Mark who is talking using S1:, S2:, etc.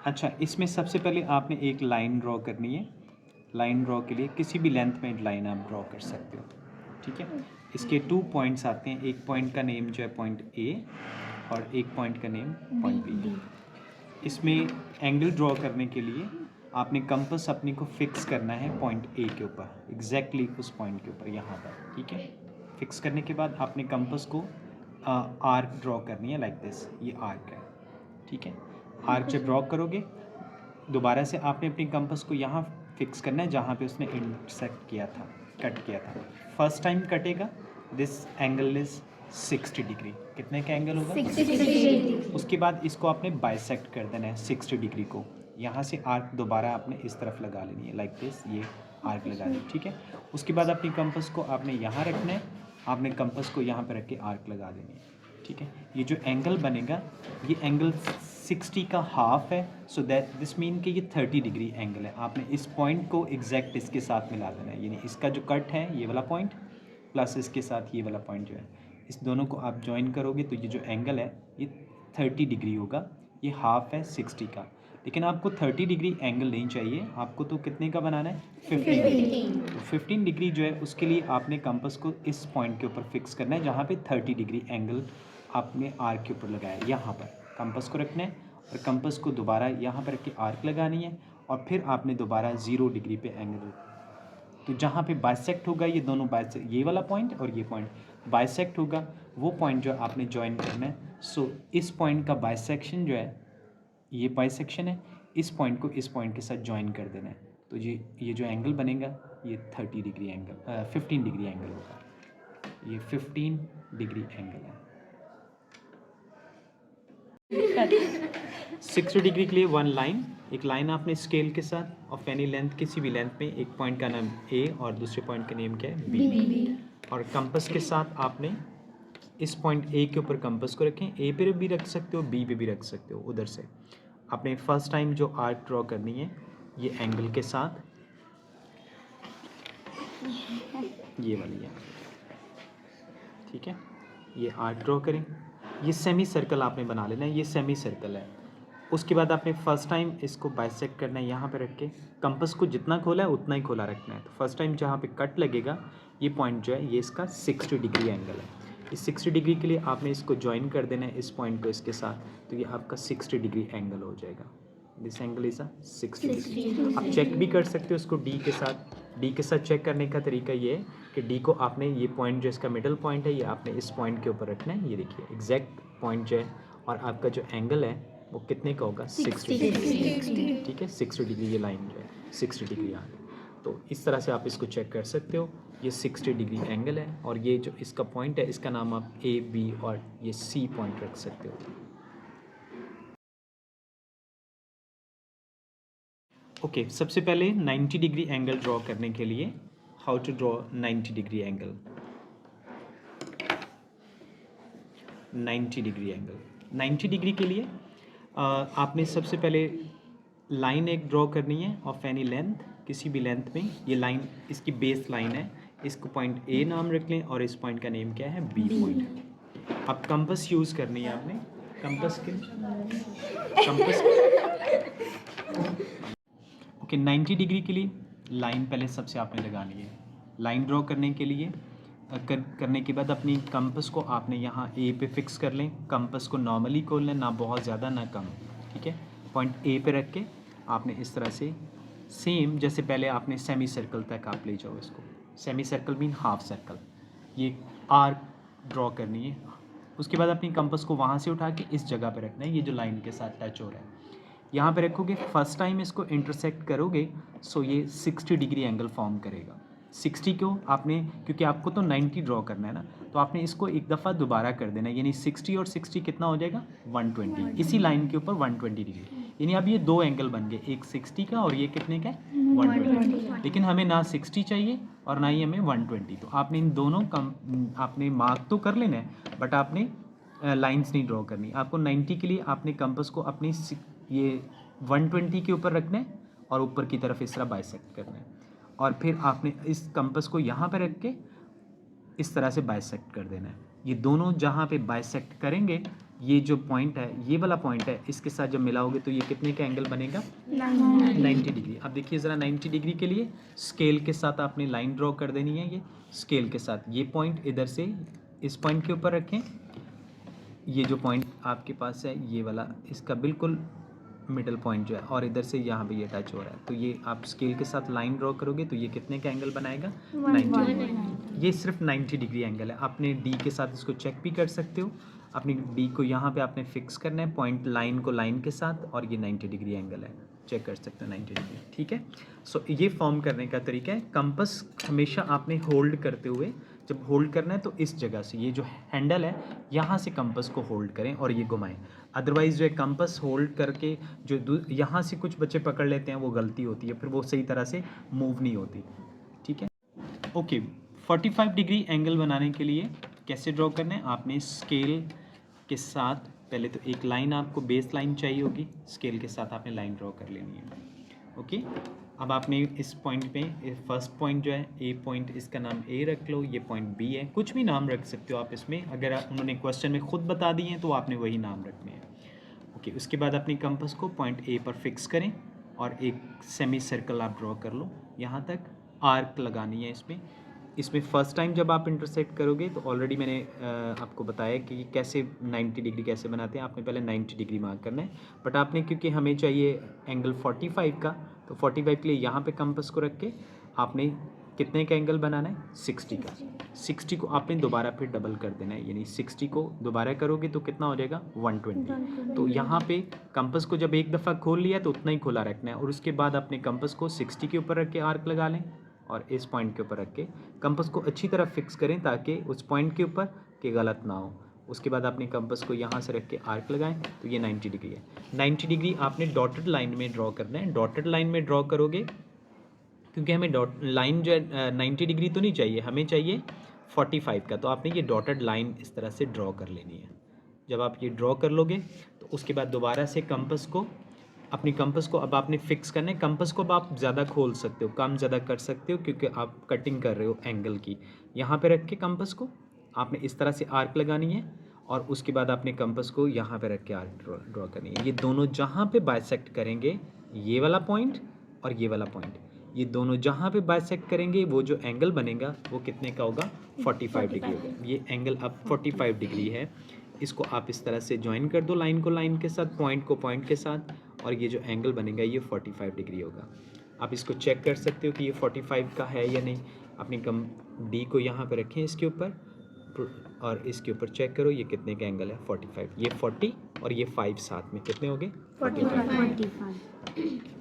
S1: अच्छा, इसमें सबसे पहले आपने एक लाइन ड्रॉ करनी है। लाइन ड्रॉ के लिए किसी भी लेंथ में एक लाइन आप ड्रॉ कर सकते हो, ठीक है। इसके 2 पॉइंट्स आते हैं, एक पॉइंट का नेम जो है पॉइंट ए और एक पॉइंट का नेम पॉइंट बी। इसमें एंगल ड्रॉ करने के लिए आपने कंपास अपनी को फिक्स करना है पॉइंट ए के ऊपर, एग्जैक्टली उस पॉइंट के ऊपर यहाँ पर, ठीक है। फिक्स करने के बाद आपने कंपास को आर्क ड्रॉ करनी है, लाइक दिस, ये आर्क है, ठीक है। आर्क जब ड्रॉ करोगे दोबारा से आपने अपनी कंपास को यहाँ फिक्स करना है जहाँ पे उसने इंटरसेक्ट किया था, कट किया था। फर्स्ट टाइम कटेगा, दिस एंगल इज 60 डिग्री। कितने का एंगल होगा? 60 डिग्री। उसके बाद इसको आपने बाइसेक्ट कर देना है 60 डिग्री को। यहाँ से आर्क दोबारा आपने इस तरफ लगा लेनी है, लाइक दिस, ये आर्क लगा ली, ठीक है। उसके बाद अपनी कंपास को आपने यहाँ रखना है, आपने कंपास को यहाँ पर रख के आर्क लगा देनी है, ठीक है। ये जो एंगल बनेगा ये एंगल 60 का हाफ है, सो दैट दिस मीन कि ये 30 डिग्री एंगल है। आपने इस पॉइंट को एग्जैक्ट इसके साथ मिला देना है, यानी इसका जो कट है ये वाला पॉइंट प्लस इसके साथ ये वाला पॉइंट जो है, इस दोनों को आप ज्वाइन करोगे तो ये जो एंगल है ये 30 डिग्री होगा। ये हाफ है 60 का, लेकिन आपको 30 डिग्री एंगल नहीं चाहिए, आपको तो कितने का बनाना है? 15 डिग्री। तो 15 डिग्री जो है उसके लिए आपने कंपास को इस पॉइंट के ऊपर फिक्स करना है जहाँ पे 30 डिग्री एंगल आपने आर्क के ऊपर लगाया है। यहाँ पर कंपास को रखना है और कंपास को दोबारा यहाँ पर रख के आर्क लगानी है और फिर आपने दोबारा 0 डिग्री पे एंगल, तो जहाँ पे बाइसेक्ट होगा ये दोनों बाइसेक्ट, ये वाला पॉइंट और ये पॉइंट बाइसेक्ट होगा, वो पॉइंट जो आपने ज्वाइन करना है। सो इस पॉइंट का बाइसेक्शन जो है, ये बाइसेक्शन है, इस पॉइंट को इस पॉइंट के साथ ज्वाइन कर देना है। तो ये जो एंगल बनेगा ये 30 डिग्री एंगल 15 डिग्री एंगल होगा, ये 15 डिग्री एंगल है। 60 डिग्री के लिए वन लाइन, एक लाइन आपने स्केल के साथ ऑफ एनी लेंथ, किसी भी लेंथ में, एक पॉइंट का नाम ए और दूसरे पॉइंट का नेम क्या है? बी। और कंपास के साथ आपने इस पॉइंट ए के ऊपर कंपास को रखें, ए पे भी रख सकते हो, बी पे भी रख सकते हो। उधर से आपने फर्स्ट टाइम जो आर्क ड्रॉ करनी है ये एंगल के साथ, ये वाली है, ठीक है। ये आर्क ड्रॉ करें, ये सेमी सर्कल आपने बना लेना है, ये सेमी सर्कल है। उसके बाद आपने फर्स्ट टाइम इसको बाइसेक्ट करना है, यहाँ पे रख के कंपास को जितना खोला है उतना ही खोला रखना है। तो फर्स्ट टाइम जहाँ पे कट लगेगा ये पॉइंट जो है ये इसका 60 डिग्री एंगल है। इस 60 डिग्री के लिए आपने इसको ज्वाइन कर देना है इस पॉइंट को इसके साथ, तो ये आपका 60 डिग्री एंगल हो जाएगा। This angle is 60 degree. आप चेक भी कर सकते हो इसको डी के साथ। डी के साथ चेक करने का तरीका ये है कि डी को आपने, ये पॉइंट जो इसका मिडल पॉइंट है, ये आपने इस पॉइंट के ऊपर रखना है। ये देखिए एग्जैक्ट पॉइंट जो है, और आपका जो एंगल है वो कितने का होगा? 60 डिग्री, ठीक है। 60 डिग्री ये लाइन जो है 60 डिग्री आ गई। तो इस तरह से आप इसको चेक कर सकते हो। ये 60 डिग्री एंगल है और ये जो इसका पॉइंट है इसका नाम आप ए, बी और ये सी पॉइंट रख सकते हो। ओके, सबसे पहले 90 डिग्री एंगल ड्रॉ करने के लिए how to draw 90 degree angle. 90 degree angle, 90 degree के लिए आपने सबसे पहले लाइन एक ड्रॉ करनी है ऑफ एनी लेंथ, किसी भी लेंथ में। ये लाइन इसकी बेस लाइन है, इसको पॉइंट ए नाम रख लें और इस पॉइंट का नेम क्या है? B point. अब कंपास यूज़ करनी है आपने, कंपास ओके। 90 डिग्री के लिए लाइन पहले सबसे आपने लगानी है। लाइन ड्रॉ करने के लिए करने के बाद अपनी कंपास को आपने यहाँ ए पे फिक्स कर लें। कंपास को नॉर्मली खोल लें, ना बहुत ज़्यादा ना कम, ठीक है। पॉइंट ए पे रख के आपने इस तरह से सेम जैसे पहले आपने सेमी सर्कल तक आप ले जाओ इसको। Semi circle mean half circle, ये आर्क ड्रॉ करनी है। उसके बाद अपनी कंपास को वहाँ से उठा के इस जगह पे रखना है, ये जो लाइन के साथ टच हो रहा है यहाँ पे रखोगे। फर्स्ट टाइम इसको इंटरसेक्ट करोगे सो ये 60 डिग्री एंगल फॉर्म करेगा। 60 क्यों? आपने, क्योंकि आपको तो 90 ड्रॉ करना है ना, तो आपने इसको एक दफ़ा दोबारा कर देना है, यानी 60 और 60 कितना हो जाएगा? 120। इसी लाइन के ऊपर 120 डिग्री, यानी अब ये दो एंगल बन गए, एक 60 का और ये कितने का? 120। लेकिन हमें ना 60 चाहिए और ना ही हमें 120, तो आपने इन दोनों आपने मार्क तो कर लेना है, बट आपने लाइंस नहीं ड्रॉ करनी। आपको 90 के लिए आपने कंपास को अपनी ये 120 के ऊपर रखना है और ऊपर की तरफ इस तरह बाइसेक्ट करना है, और फिर आपने इस कंपास को यहाँ पर रख के इस तरह से बाइसेक्ट कर देना है। ये दोनों जहाँ पे बाइसेक्ट करेंगे ये जो पॉइंट है, ये वाला पॉइंट है, इसके साथ जब मिलाओगे तो ये कितने का एंगल बनेगा? 90 डिग्री। अब देखिए ज़रा 90 डिग्री के लिए स्केल के साथ आपने लाइन ड्रॉ कर देनी है। ये स्केल के साथ ये पॉइंट इधर से इस पॉइंट के ऊपर रखें। ये जो पॉइंट आपके पास है ये वाला, इसका बिल्कुल मिडल पॉइंट जो है, और इधर से यहाँ पे ये टच हो रहा है, तो ये आप स्केल के साथ लाइन ड्रॉ करोगे तो ये कितने का एंगल बनाएगा? 90 डिग्री। ये सिर्फ 90 डिग्री एंगल है। आपने डी के साथ इसको चेक भी कर सकते हो। अपनी डी को यहाँ पे आपने फिक्स करना है, पॉइंट लाइन को लाइन के साथ, और ये 90 डिग्री एंगल है, चेक कर सकते हो 90 डिग्री। ठीक है, सो ये फॉर्म करने का तरीका है। कंपास हमेशा आपने होल्ड करते हुए, जब होल्ड करना है तो इस जगह से, ये जो हैंडल है यहाँ से कंपास को होल्ड करें और ये घुमाएं। अदरवाइज़ जो है कंपास होल्ड करके जो यहाँ से कुछ बच्चे पकड़ लेते हैं वो गलती होती है, फिर वो सही तरह से मूव नहीं होती। ठीक है, ओके। 45 डिग्री एंगल बनाने के लिए कैसे ड्रॉ करना है? आपने स्केल के साथ पहले तो एक लाइन, आपको बेस लाइन चाहिए होगी, स्केल के साथ आपने लाइन ड्रॉ कर लेनी है। ओके, अब आपने इस पॉइंट पे, फर्स्ट पॉइंट जो है ए पॉइंट, इसका नाम ए रख लो, ये पॉइंट बी है, कुछ भी नाम रख सकते हो आप इसमें, अगर उन्होंने क्वेश्चन में खुद बता दिए हैं तो आपने वही नाम रखने हैं। ओके, उसके बाद अपनी कंपास को पॉइंट ए पर फिक्स करें और एक सेमी सर्कल आप ड्रॉ कर लो, यहाँ तक आर्क लगानी है इसमें फर्स्ट टाइम जब आप इंटरसेक्ट करोगे तो ऑलरेडी मैंने आपको बताया कि कैसे 90 डिग्री कैसे बनाते हैं। आपने पहले 90 डिग्री मार्क करना है, बट आपने क्योंकि हमें चाहिए एंगल 45 का, तो 45 के लिए यहाँ पे कंपास को रख के आपने कितने का एंगल बनाना है? 60 का। 60 को आपने दोबारा फिर डबल कर देना है, यानी 60 को दोबारा करोगे तो कितना हो जाएगा? 120। तो यहाँ पे कंपास को जब एक दफ़ा खोल लिया तो उतना ही खुला रखना है, और उसके बाद अपने कंपास को 60 के ऊपर रख के आर्क लगा लें, और इस पॉइंट के ऊपर रख के कंपास को अच्छी तरह फिक्स करें ताकि उस पॉइंट के ऊपर कि गलत ना हो। उसके बाद अपने कंपास को यहाँ से रख के आर्क लगाएं तो ये 90 डिग्री है। 90 डिग्री आपने डॉटेड लाइन में ड्रॉ करना है। डॉटेड लाइन में ड्रॉ करोगे क्योंकि हमें डॉट लाइन जो है 90 डिग्री तो नहीं चाहिए, हमें चाहिए 45 का, तो आपने ये डॉटेड लाइन इस तरह से ड्रॉ कर लेनी है। जब आप ये ड्रॉ कर लोगे तो उसके बाद दोबारा से कंपास को, अपनी कंपास को अब आपने फिक्स करना है। कंपास को अब आप ज़्यादा खोल सकते हो, कम ज़्यादा कर सकते हो, क्योंकि आप कटिंग कर रहे हो एंगल की। यहाँ पे रख के कंपास को आपने इस तरह से आर्क लगानी है, और उसके बाद आपने कंपास को यहाँ पे रख के आर्क ड्रॉ करनी है। ये दोनों जहाँ पे बाइसेक्ट करेंगे, ये वाला पॉइंट और ये वाला पॉइंट, ये दोनों जहाँ पे बाइसेक्ट करेंगे वो जो एंगल बनेगा वो कितने का होगा? 45 डिग्री होगा। ये एंगल अब 45 डिग्री है। इसको आप इस तरह से ज्वाइन कर दो, लाइन को लाइन के साथ, पॉइंट को पॉइंट के साथ, और ये जो एंगल बनेगा ये 45 डिग्री होगा। आप इसको चेक कर सकते हो कि ये 45 का है या नहीं। अपनी डी को यहाँ पे रखें इसके ऊपर, और इसके ऊपर चेक करो ये कितने का एंगल है? 45। ये 40 और ये 5 साथ में कितने हो गए? 45।